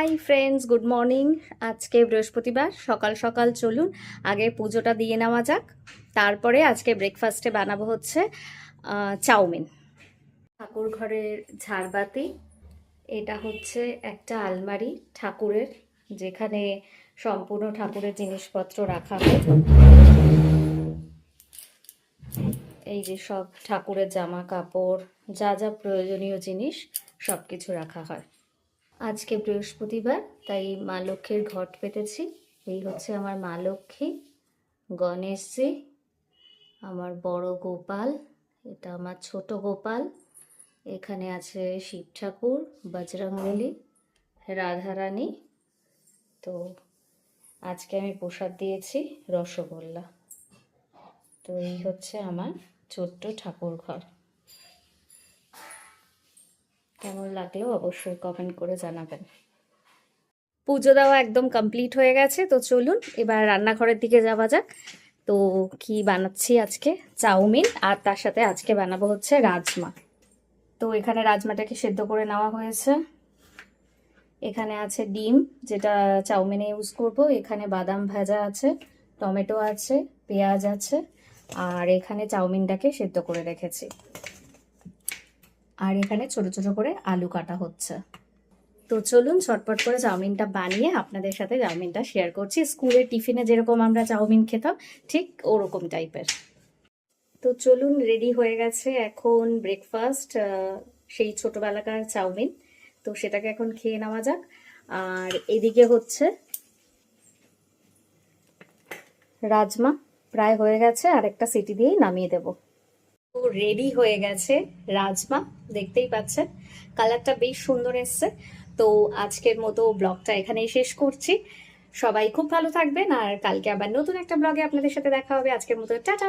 Hi friends, good morning. আজকে বৃহস্পতিবার, সকাল সকাল চলুন আগে পুজোটা দিয়ে নেওয়া যাক। তারপরে আজকে ব্রেকফাস্টে বানাবো হচ্ছে চাউমিন। ঠাকুর ঘরের ঝাড়বাতি, এটা হচ্ছে একটা আলমারি ঠাকুরের, যেখানে সম্পূর্ণ ঠাকুরের জিনিসপত্র রাখা হয়। এই যে সব ঠাকুরের জামা কাপড়, যা যা প্রয়োজনীয় জিনিস সব কিছু রাখা হয়। আজকে বৃহস্পতিবার, তাই মা লক্ষ্মীর ঘট পেতেছি। এই হচ্ছে আমার মা লক্ষ্মী, গণেশজি, আমার বড় গোপাল, এটা আমার ছোট গোপাল, এখানে আছে শিব ঠাকুর, বজরংবলী, রাধারানী। তো আজকে আমি প্রসাদ দিয়েছি রসগোল্লা। তো এই হচ্ছে আমার ছোট্ট ঠাকুর ঘর। কেমন লাগলো অবশ্যই কমেন্ট করে জানাবেন। পুজো দেওয়া একদম কমপ্লিট হয়ে গেছে, তো চলুন এবার রান্নাঘরের দিকে যাওয়া যাক। তো কি বানাচ্ছি আজকে? চাউমিন, আর তার সাথে আজকে বানাবো হচ্ছে রাজমা। তো এখানে রাজমাটাকে সেদ্ধ করে নেওয়া হয়েছে। এখানে আছে ডিম, যেটা চাউমিনে ইউজ করব। এখানে বাদাম ভাজা আছে, টমেটো আছে, পেঁয়াজ আছে, আর এখানে চাউমিনটাকে সেদ্ধ করে রেখেছি। আর এখানে ছোট ছোট করে আলু কাটা হচ্ছে। তো চলুন ঝটপট করে চাউমিনটা বানিয়ে আপনাদের সাথে চাউমিনটা শেয়ার করছি। স্কুলের টিফিনে যেরকম আমরা চাউমিন খেতাম, ঠিক ওরকম টাইপের। তো চলুন, রেডি হয়ে গেছে এখন ব্রেকফাস্ট, সেই ছোটবেলাকার চাউমিন। তো সেটাকে এখন খেয়ে নেওয়া যাক। আর এদিকে হচ্ছে রাজমা, প্রায় হয়ে গেছে, আর একটা সিটি দিয়েই নামিয়ে দেব। তো রেডি হয়ে গেছে রাজমা, দেখতেই পাচ্ছেন কালারটা বেশ সুন্দর এসছে। তো আজকের মতো ব্লগটা এখানেই শেষ করছি। সবাই খুব ভালো থাকবেন, আর কালকে আবার নতুন একটা ব্লগে আপনাদের সাথে দেখা হবে। আজকের মতো টাটা।